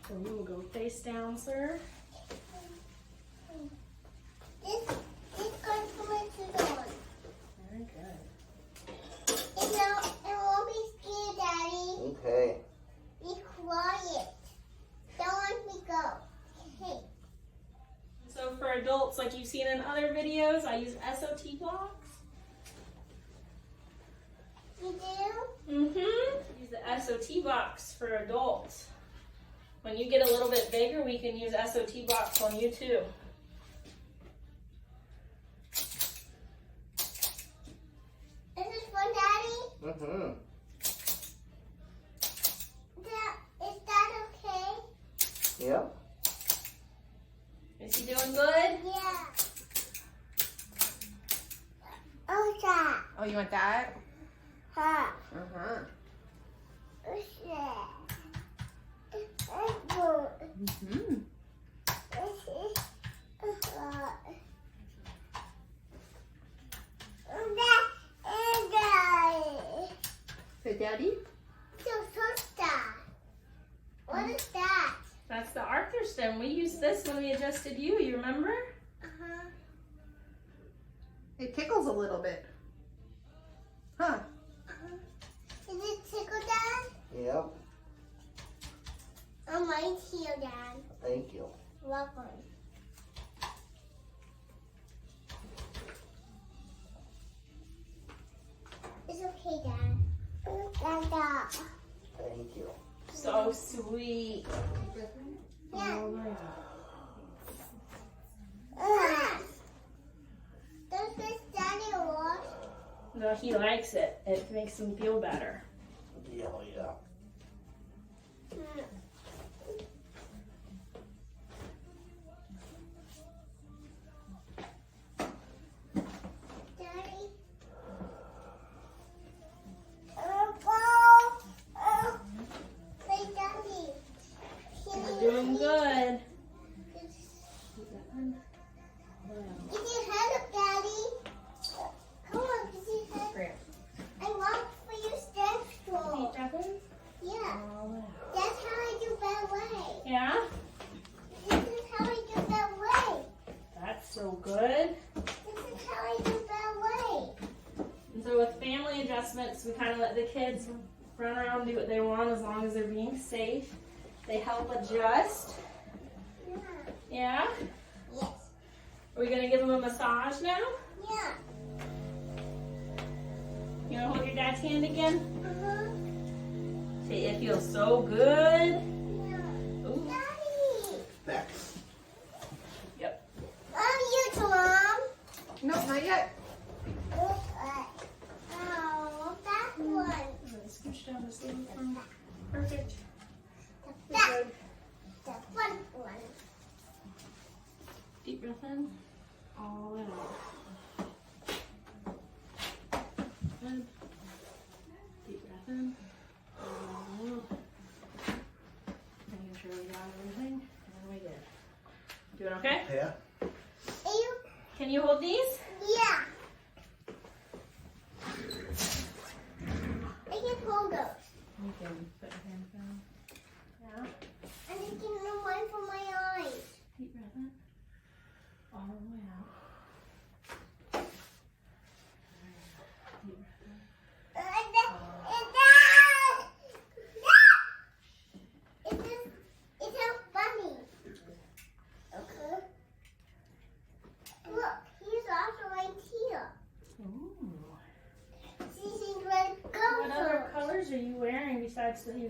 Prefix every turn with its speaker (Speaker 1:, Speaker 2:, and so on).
Speaker 1: So you will go face down, sir.
Speaker 2: This goes to my children.
Speaker 1: Very good.
Speaker 2: It won't be scared, Daddy.
Speaker 3: Okay.
Speaker 2: Be quiet. Don't let me go. Okay.
Speaker 1: So for adults, like you've seen in other videos, I use SOT blocks.
Speaker 2: You do?
Speaker 1: Use the SOT box for adults. When you get a little bit bigger, we can use SOT blocks on you too.
Speaker 2: Is this fun, Daddy? Is that okay?
Speaker 3: Yep.
Speaker 1: Is he doing good?
Speaker 2: Yeah. Oh, that.
Speaker 4: Oh, you want that?
Speaker 2: Huh.
Speaker 4: Mm-hmm. Say, Daddy?
Speaker 2: What is that?
Speaker 1: That's the Arthur stem. We used this when we adjusted you, you remember?
Speaker 4: It tickles a little bit. Huh?
Speaker 2: Is it tickle, Dad?
Speaker 3: Yep.
Speaker 2: Oh, mine's here, Dad.
Speaker 3: Thank you.
Speaker 2: Welcome. It's okay, Dad. Dada.
Speaker 3: Thank you.
Speaker 1: So sweet.
Speaker 2: Yeah.
Speaker 1: All right.
Speaker 2: Does this Daddy wash?
Speaker 1: No, he likes it. It makes him feel better.
Speaker 3: Yeah, yeah.
Speaker 2: Daddy? Say, Daddy.
Speaker 1: You're doing good.
Speaker 2: Get your head up, Daddy. Come on, get your head.
Speaker 1: Great.
Speaker 2: I want for you stretch roll.
Speaker 1: Feet tapping?
Speaker 2: Yeah,
Speaker 1: All right.
Speaker 2: that's how I do ballet.
Speaker 1: Yeah?
Speaker 2: This is how I do ballet.
Speaker 1: That's so good.
Speaker 2: This is how I do ballet.
Speaker 1: And so with family adjustments, we kind of let the kids run around and do what they want as long as they're being safe. They help adjust.
Speaker 2: Yeah.
Speaker 1: Yeah?
Speaker 2: Yes.
Speaker 1: Are we going to give them a massage now?
Speaker 2: Yeah.
Speaker 1: You want to hold your dad's hand again?
Speaker 2: Uh-huh.
Speaker 1: Say, it feels so good.
Speaker 2: Yeah.
Speaker 1: Ooh.
Speaker 2: Daddy.
Speaker 3: Next.
Speaker 1: Yep.
Speaker 2: Love you, Mom.
Speaker 4: No, not yet.
Speaker 2: Oh, that one.
Speaker 1: Scooch down this little one. Perfect.
Speaker 2: That.
Speaker 1: Good.
Speaker 2: The front one.
Speaker 1: Deep breath in. All the way out. Good. Deep breath in. All the way out. Making sure we got everything. And we did. Doing okay?
Speaker 3: Yeah.
Speaker 2: You?
Speaker 1: Can you hold these?
Speaker 2: Yeah. I can hold those.
Speaker 1: You can put your hands down. Yeah.
Speaker 2: And I can do one for my eyes.
Speaker 1: Deep breath in. All the way out. Deep breath in.
Speaker 2: It's so funny. Okay. Look, he's also right here.
Speaker 1: Ooh.
Speaker 2: She's in red
Speaker 1: What other colors are you wearing besides the you